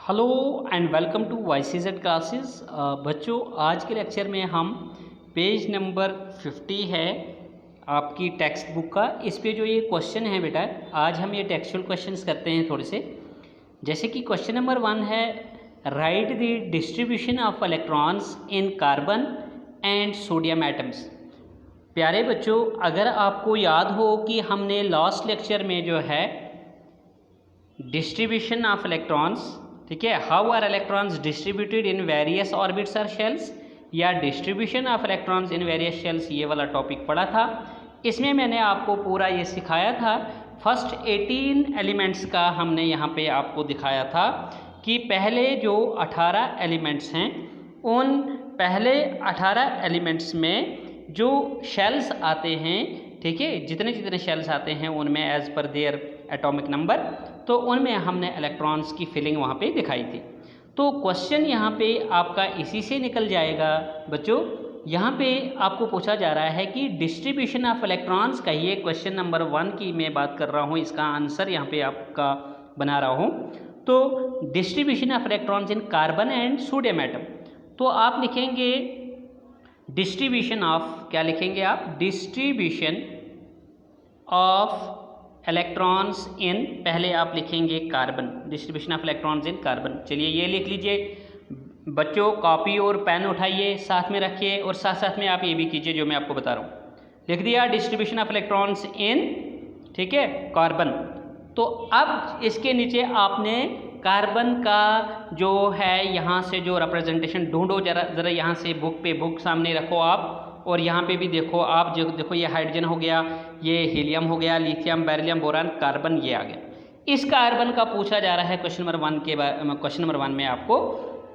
Hello and welcome to YCZ classes. बच्चों, आज के लेक्चर में हम पेज नंबर 50 है आपकी टेक्स्ट बुक का। इस पे जो ये क्वेश्चन है बेटा, आज हम ये टेक्सचुअल क्वेश्चंस करते हैं थोड़े से। जैसे कि क्वेश्चन नंबर 1 है, right the distribution of electrons in carbon and sodium atoms. प्यारे बच्चों, अगर आपको याद हो कि हमने लास्ट लेक्चर में जो है डिस्ट्रीब्यूशन ऑफ इलेक्ट्रॉन्स, ठीक है, how are electrons distributed in various orbits और शेल्स, या distribution of electrons in various shells, ये वाला टॉपिक पढ़ा था। इसमें मैंने आपको पूरा ये सिखाया था। फर्स्ट 18 एलिमेंट्स का हमने यहाँ पे आपको दिखाया था कि पहले जो 18 एलिमेंट्स हैं, उन पहले 18 एलिमेंट्स में जो शेल्स आते हैं, ठीक है, जितने जितने शेल्स आते हैं उनमें as per their atomic number, तो उनमें हमने इलेक्ट्रॉन्स की फिलिंग वहाँ पे दिखाई थी। तो क्वेश्चन यहाँ पे आपका इसी से निकल जाएगा बच्चों। यहाँ पे आपको पूछा जा रहा है कि डिस्ट्रीब्यूशन ऑफ इलेक्ट्रॉन्स कहिए। क्वेश्चन नंबर 1 की मैं बात कर रहा हूँ, इसका आंसर यहाँ पे आपका बना रहा हूँ। तो distribution of electrons in carbon and sodium atom, तो आप लिखेंगे डिस्ट्रीब्यूशन ऑफ, क्या लिखेंगे आप, डिस्ट्रीब्यूशन ऑफ इलेक्ट्रॉन्स इन, पहले आप लिखेंगे carbon, distribution of electrons in carbon. चलिए ये लिख लीजिए बच्चों, कॉपी और पेन उठाइए, साथ में रखिए, और साथ साथ में आप ये भी कीजिए जो मैं आपको बता रहा हूँ। लिख दिया डिस्ट्रीब्यूशन ऑफ इलेक्ट्रॉन्स इन, ठीक है, कार्बन। तो अब इसके नीचे आपने कार्बन का जो है यहाँ से जो रिप्रेजेंटेशन ढूंढो, जरा यहाँ से बुक सामने रखो आप, और यहाँ पे भी देखो आप, जो देखो ये हाइड्रोजन हो गया, ये हीलियम हो गया, लिथियम, बेरिलियम, बोरान, कार्बन ये आ गया। इस कार्बन का पूछा जा रहा है क्वेश्चन नंबर 1 में आपको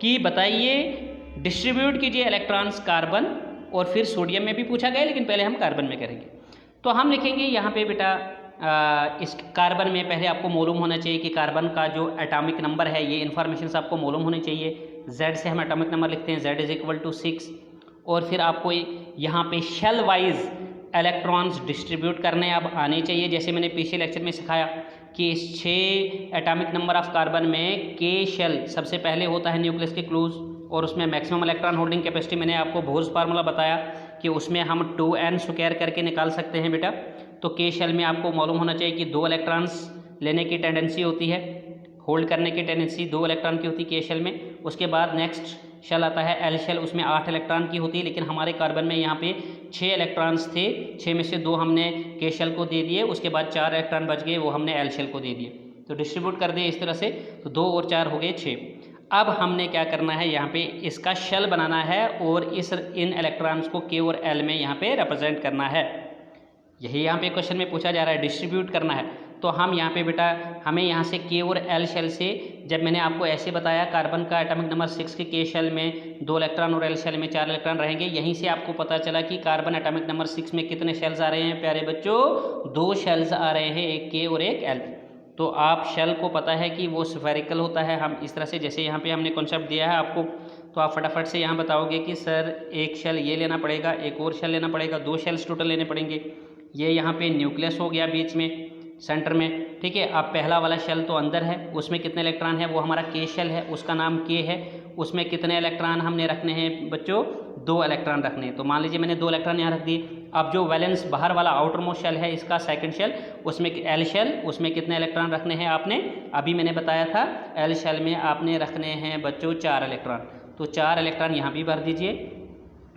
कि बताइए, डिस्ट्रीब्यूट कीजिए इलेक्ट्रॉन्स कार्बन, और फिर सोडियम में भी पूछा गया, लेकिन पहले हम कार्बन में करेंगे। तो हम लिखेंगे यहाँ पे बेटा, इस कार्बन में पहले आपको मालूम होना चाहिए कि कार्बन का जो एटॉमिक नंबर है, ये इन्फॉर्मेशन आपको मालूम होनी चाहिए। Z से हम एटॉमिक नंबर लिखते हैं, Z = 6। और फिर आपको यहाँ पे शेल वाइज इलेक्ट्रॉन्स डिस्ट्रीब्यूट करने अब आने चाहिए। जैसे मैंने पिछले लेक्चर में सिखाया कि इस 6 एटॉमिक नंबर ऑफ कार्बन में K शेल सबसे पहले होता है न्यूक्लियस के क्लोज, और उसमें मैक्सिमम इलेक्ट्रॉन होल्डिंग कैपेसिटी मैंने आपको बोर्स फार्मूला बताया कि उसमें हम 2n² करके निकाल सकते हैं बेटा। तो K शेल में आपको मालूम होना चाहिए कि 2 इलेक्ट्रॉन्स लेने की टेंडेंसी होती है, होल्ड करने की टेंडेंसी 2 इलेक्ट्रॉन की होती है K शेल में। उसके बाद नेक्स्ट शेल आता है L शेल, उसमें 8 इलेक्ट्रॉन की होती है, लेकिन हमारे कार्बन में यहाँ पे 6 इलेक्ट्रॉन्स थे, 6 में से 2 हमने K शेल को दे दिए, उसके बाद 4 इलेक्ट्रॉन बच गए, वो हमने L शेल को दे दिए। तो डिस्ट्रीब्यूट कर दिए इस तरह से, तो 2 और 4 हो गए 6। अब हमने क्या करना है, यहाँ पे इसका शेल बनाना है, और इन इलेक्ट्रॉन्स को K और L में यहाँ पे रिप्रेजेंट करना है। यही यहाँ पे क्वेश्चन में पूछा जा रहा है, डिस्ट्रीब्यूट करना है। तो हम यहाँ पे बेटा, हमें यहाँ से K और L शेल से, जब मैंने आपको ऐसे बताया कार्बन का एटॉमिक नंबर 6 के K शेल में 2 इलेक्ट्रॉन और L शेल में 4 इलेक्ट्रॉन रहेंगे, यहीं से आपको पता चला कि कार्बन एटॉमिक नंबर 6 में कितने शेल्स आ रहे हैं प्यारे बच्चों, 2 शेल्स आ रहे हैं, एक K और एक L। तो आप शेल को पता है कि वो स्फेरिकल होता है। हम इस तरह से, जैसे यहाँ पे हमने कॉन्सेप्ट दिया है आपको, तो आप फटाफट से यहाँ बताओगे कि सर एक शेल ये लेना पड़ेगा, एक और शेल लेना पड़ेगा, 2 शेल्स टोटल लेने पड़ेंगे। ये यहाँ पे न्यूक्लियस हो गया बीच में, सेंटर में, ठीक है। अब पहला वाला शेल तो अंदर है, उसमें कितने इलेक्ट्रॉन है, वो हमारा K शेल है, उसका नाम K है। उसमें कितने इलेक्ट्रॉन हमने रखने हैं बच्चों, 2 इलेक्ट्रॉन रखने हैं। तो मान लीजिए मैंने 2 इलेक्ट्रॉन यहाँ रख दिए। अब जो वैलेंस बाहर वाला आउटर मोस्ट शेल है, इसका सेकंड शेल, उसमें L शेल, उसमें कितने इलेक्ट्रॉन रखने हैं आपने, अभी मैंने बताया था L शेल में आपने रखने हैं बच्चों 4 इलेक्ट्रॉन। तो 4 इलेक्ट्रॉन यहाँ भी भर दीजिए।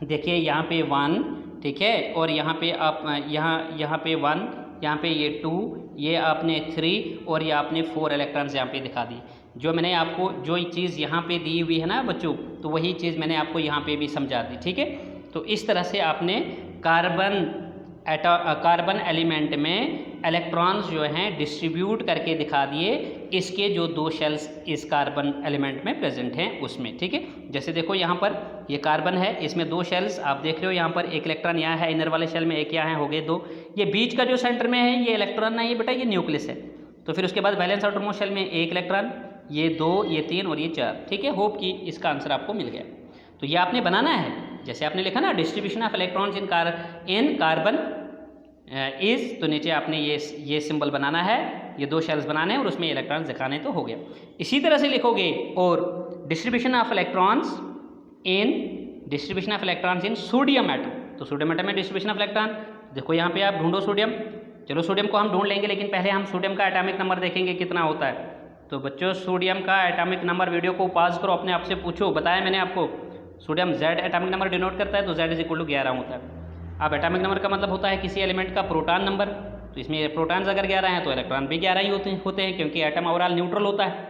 देखिए यहाँ पे 1, ठीक है, और यहाँ पे आप यहाँ पे 1, यहाँ पे ये 2, ये आपने 3, और ये आपने 4 इलेक्ट्रॉन्स यहाँ पे दिखा दी। जो मैंने आपको जो चीज़ यहाँ पे दी हुई है ना बच्चों, तो वही चीज़ मैंने आपको यहाँ पे भी समझा दी, ठीक है। तो इस तरह से आपने कार्बन एलिमेंट में इलेक्ट्रॉन्स जो हैं डिस्ट्रीब्यूट करके दिखा दिए, इसके जो 2 शेल्स इस कार्बन एलिमेंट में प्रेजेंट हैं उसमें, ठीक है। जैसे देखो यहाँ पर ये कार्बन है, इसमें 2 शेल्स आप देख रहे हो, यहाँ पर एक इलेक्ट्रॉन यहाँ है इनर वाले शेल में, एक यहाँ है, हो गए 2। ये बीच का जो सेंटर में है ये इलेक्ट्रॉन नहीं है बेटा, ये न्यूक्लियस है। तो फिर उसके बाद वैलेंस आउटर मोस्ट शेल में 1 इलेक्ट्रॉन, ये 2, ये 3 और ये 4, ठीक है। होप कि इसका आंसर आपको मिल गया। तो ये आपने बनाना है, जैसे आपने लिखा ना distribution of electrons in carbon is, तो नीचे आपने ये सिंबल बनाना है, ये 2 शेल्स बनाने हैं और उसमें इलेक्ट्रॉन्स दिखाने तो हो गया। इसी तरह से लिखोगे और distribution of electrons in sodium atom. तो सोडियम एटम में डिस्ट्रीब्यूशन ऑफ इलेक्ट्रॉन, देखो यहाँ पे आप ढूंढो सोडियम। चलो सोडियम को हम ढूंढ लेंगे, लेकिन पहले हम सोडियम का एटॉमिक नंबर देखेंगे कितना होता है। तो बच्चों सोडियम का एटॉमिक नंबर, वीडियो को पॉज करो, अपने आप से पूछो, बताया मैंने आपको। Sodium Z atomic number denote करता है, तो Z इज इक्वल टू 11 होता है। अब एटॉमिक नंबर का मतलब होता है किसी एलिमेंट का प्रोटॉन नंबर, तो इसमें प्रोटॉन्स अगर 11 हैं तो इलेक्ट्रॉन भी 11 ही होते हैं क्योंकि एटम ओवरऑल न्यूट्रल होता है।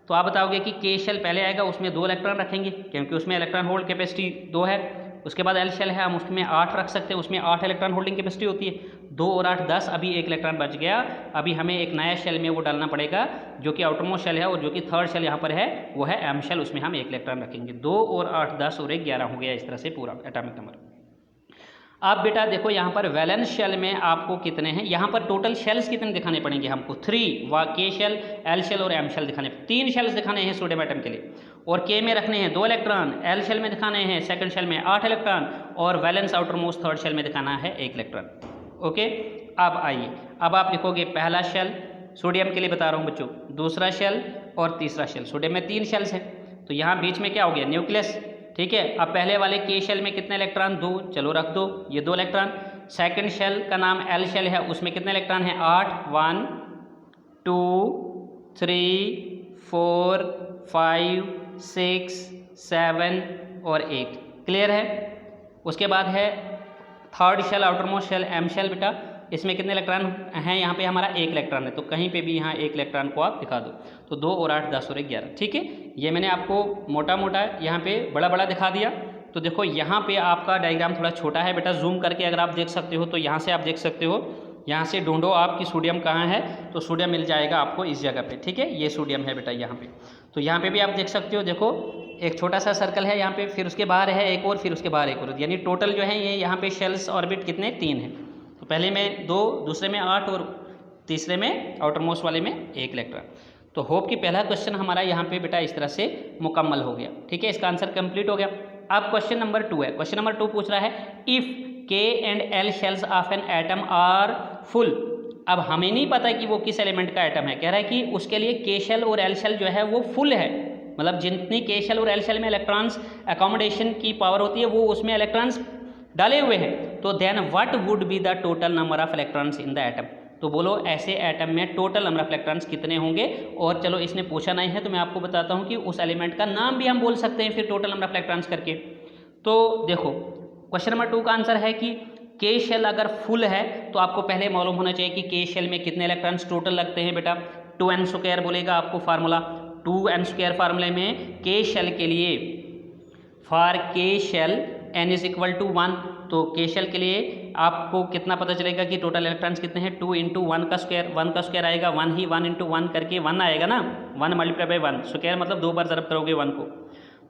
तो आप बताओगे कि K शेल पहले आएगा, उसमें 2 इलेक्ट्रॉन रखेंगे क्योंकि उसमें इलेक्ट्रॉन होल्ड कैपेसिटी 2 है। उसके बाद L शेल है, हम उसमें 8 रख सकते हैं, उसमें 8 इलेक्ट्रॉन होल्डिंग कैपेसिटी होती है। 2 और 8 10, अभी 1 इलेक्ट्रॉन बच गया। अभी हमें एक नया शेल में वो डालना पड़ेगा जो कि आउटरमोस्ट शेल है, और जो कि थर्ड शेल यहाँ पर है वो है M शेल, उसमें हम 1 इलेक्ट्रॉन रखेंगे। 2 और 8 10 और 1 11 हो गया, इस तरह से पूरा एटॉमिक नंबर। अब बेटा देखो यहाँ पर वैलेंस शेल में आपको कितने हैं, यहाँ पर टोटल शेल्स कितने दिखाने पड़ेंगे हमको, 3 व K शेल, L शेल और M शेल दिखाने, 3 शेल्स दिखाने हैं सोडियम एटम के लिए। और K में रखने हैं 2 इलेक्ट्रॉन, L शेल में दिखाने हैं सेकंड शेल में 8 इलेक्ट्रॉन, और valence outermost third shell में दिखाना है 1 इलेक्ट्रॉन। ओके, अब आइए, अब आप लिखोगे पहला शेल सोडियम के लिए बता रहा हूँ बच्चों, दूसरा शेल और तीसरा शेल। सोडियम में 3 शेल्स हैं, तो यहाँ बीच में क्या हो गया, न्यूक्लियस। ठीक है, अब पहले वाले K शेल में कितने इलेक्ट्रॉन, 2, चलो रख दो, ये 2 इलेक्ट्रॉन। सेकंड शेल का नाम L शेल है, उसमें कितने इलेक्ट्रॉन हैं, 8, 1 2 3 4 5 6 7 और 8। क्लियर है। उसके बाद है third shell, outermost shell M shell. बेटा इसमें कितने इलेक्ट्रॉन हैं, यहाँ पे हमारा 1 इलेक्ट्रॉन है, तो कहीं पे भी यहाँ 1 इलेक्ट्रॉन को आप दिखा दो। तो 2 और 8 10 और 1 11। ठीक है, ये मैंने आपको मोटा मोटा यहाँ पे बड़ा बड़ा दिखा दिया। तो देखो यहाँ पे आपका डायग्राम थोड़ा छोटा है बेटा, जूम करके अगर आप देख सकते हो तो यहाँ से आप देख सकते हो, यहाँ से ढूंढो आप कि सोडियम कहाँ है, तो सोडियम मिल जाएगा आपको इस जगह पे। ठीक है, ये सोडियम है बेटा यहाँ पे। तो यहाँ पे भी आप देख सकते हो, देखो एक छोटा सा सर्कल है यहाँ पे, फिर उसके बाहर है एक और, फिर उसके बाहर एक और, यानी टोटल जो है ये यहाँ पे शेल्स ऑर्बिट कितने, 3 हैं। तो पहले में 2, दूसरे में 8 और तीसरे में आउटर मोस्ट वाले में 1 इलेक्ट्रॉन। तो होप कि पहला क्वेश्चन हमारा यहाँ पे बेटा इस तरह से मुकम्मल हो गया। ठीक है, इसका आंसर कंप्लीट हो गया। अब क्वेश्चन नंबर 2 है। क्वेश्चन नंबर 2 पूछ रहा है if K and L shells of an atom are full. अब हमें नहीं पता कि वो किस एलिमेंट का एटम है, कह रहा है कि उसके लिए K शेल और L शेल जो है वो फुल है, मतलब जितनी K शेल और L शेल में इलेक्ट्रॉन्स अकोमोडेशन की पावर होती है वो उसमें इलेक्ट्रॉन्स डाले हुए हैं। तो then what would be the total number of electrons in the atom. तो बोलो ऐसे एटम में टोटल नंबर ऑफ इलेक्ट्रॉन्स कितने होंगे। और चलो इसने पूछा नहीं है तो मैं आपको बताता हूँ कि उस एलिमेंट का नाम भी हम बोल सकते हैं फिर टोटल नंबर ऑफ इलेक्ट्रॉन्स करके। तो देखो क्वेश्चन नंबर 2 का आंसर है कि K शेल अगर फुल है तो आपको पहले मालूम होना चाहिए कि K शेल में कितने इलेक्ट्रॉन्स टोटल लगते हैं बेटा। 2n² बोलेगा आपको फार्मूला, 2n² फार्मूले में K शेल के लिए, for K shell n is equal to 1। तो K शेल के लिए आपको कितना पता चलेगा कि टोटल इलेक्ट्रॉन्स कितने हैं, 2 × 1 का स्क्वायर, 1 का स्क्वायर आएगा 1 ही, 1 × 1 करके 1 आएगा ना, 1 मल्टीप्लाई बाई 1 स्क्वायर मतलब 2 बार ज़रब करोगे 1 को,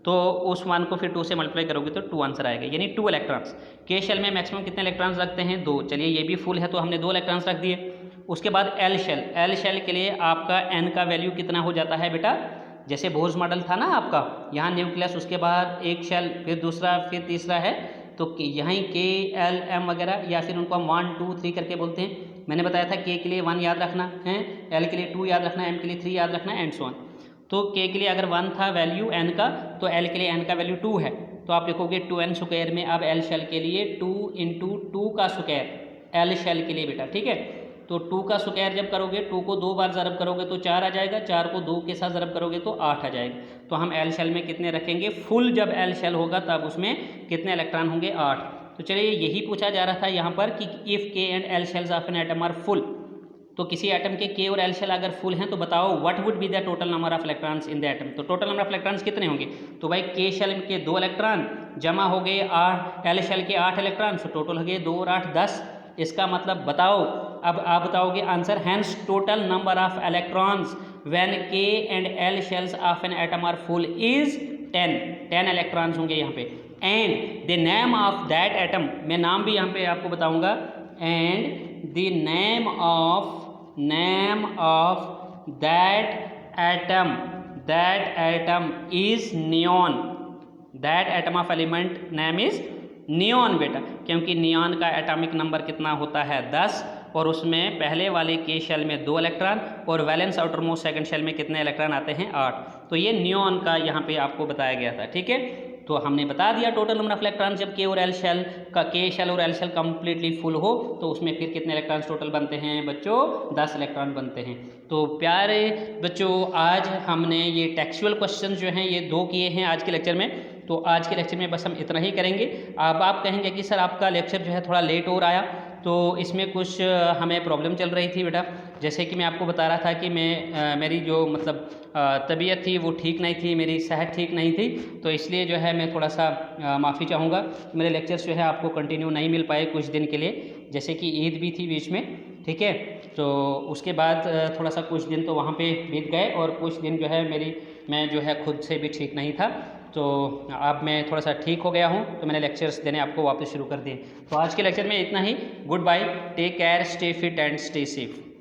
तो उस 1 को फिर 2 से मल्टीप्लाई करोगे तो 2 आंसर आएगा, यानी 2 इलेक्ट्रॉन्स। K शेल में मैक्सिमम कितने इलेक्ट्रॉन्स रखते हैं, 2। चलिए ये भी फुल है तो हमने 2 इलेक्ट्रॉन्स रख दिए। उसके बाद L शेल, L शेल के लिए आपका n का वैल्यू कितना हो जाता है बेटा, जैसे बोर्स मॉडल था ना आपका, यहाँ न्यूक्लियस, उसके बाद एक शेल, फिर दूसरा, फिर तीसरा है, तो यहीं K L M वगैरह, या फिर उनको हम 1 2 3 करके बोलते हैं। मैंने बताया था K के लिए 1 याद रखना है, L के लिए 2 याद रखना है, M के लिए 3 याद रखना है, एंड सो ऑन। तो K के लिए अगर 1 था वैल्यू n का, तो L के लिए n का वैल्यू 2 है, तो आप लिखोगे 2n² में। अब L शेल के लिए 2 × 2 का स्क्वायर, L शेल के लिए बेटा, ठीक है। तो 2 का स्क्वायर जब करोगे, 2 को 2 बार ज़रब करोगे तो 4 आ जाएगा, 4 को 2 के साथ ज़रब करोगे तो 8 आ जाएगा। तो हम L शेल में कितने रखेंगे, फुल जब L शेल होगा तब उसमें कितने इलेक्ट्रॉन होंगे, 8। तो चलिए यही पूछा जा रहा था यहाँ पर कि if K and L shells of an atom are full, तो किसी एटम के K और L शेल अगर फुल हैं तो बताओ what would be the total number of electrons in the atom. तो टोटल नंबर ऑफ इलेक्ट्रॉन्स कितने होंगे, तो भाई K शेल के 2 इलेक्ट्रॉन जमा हो गए 8, L शेल के 8 इलेक्ट्रॉन, तो टोटल हो गए 2 और 8 10। इसका मतलब बताओ, अब आप बताओगे answer, hence total number of electrons when K and L shells of an atom are full is 10 electrons होंगे यहाँ पे। And the name of that atom, मैं नाम भी यहाँ पे आपको बताऊंगा, and the name of that atom is neon, that atom of element name is neon बेटा, क्योंकि नियॉन का एटॉमिक नंबर कितना होता है 10 और उसमें पहले वाले के शेल में 2 इलेक्ट्रॉन और valence outermost second shell में कितने इलेक्ट्रॉन आते हैं 8। तो ये नियॉन का यहाँ पे आपको बताया गया था। ठीक है, तो हमने बता दिया टोटल नंबर ऑफ इलेक्ट्रॉन जब के और एल शेल का के शेल और एल शेल कंप्लीटली फुल हो तो उसमें फिर कितने इलेक्ट्रॉन्स टोटल बनते हैं बच्चों 10 इलेक्ट्रॉन बनते हैं। तो प्यारे बच्चों आज हमने ये टेक्सुअल क्वेश्चन जो हैं ये 2 किए हैं आज के लेक्चर में। तो आज के लेक्चर में बस हम इतना ही करेंगे। अब आप कहेंगे कि सर आपका लेक्चर जो है थोड़ा लेट हो आया, तो इसमें कुछ हमें प्रॉब्लम चल रही थी बेटा। जैसे कि मैं आपको बता रहा था कि मेरी जो मतलब तबीयत थी वो ठीक नहीं थी, मेरी सेहत ठीक नहीं थी, तो इसलिए जो है मैं थोड़ा सा माफ़ी चाहूँगा। मेरे लेक्चर्स जो है आपको कंटिन्यू नहीं मिल पाए कुछ दिन के लिए, जैसे कि ईद भी थी बीच में। ठीक है, तो उसके बाद थोड़ा सा कुछ दिन तो वहाँ पे बीत गए और कुछ दिन जो है मैं जो है खुद से भी ठीक नहीं था। तो अब मैं थोड़ा सा ठीक हो गया हूँ, तो मैंने लेक्चर्स देने आपको वापस शुरू कर दिए। तो आज के लेक्चर में इतना ही। Good bye, take care, stay fit and stay safe.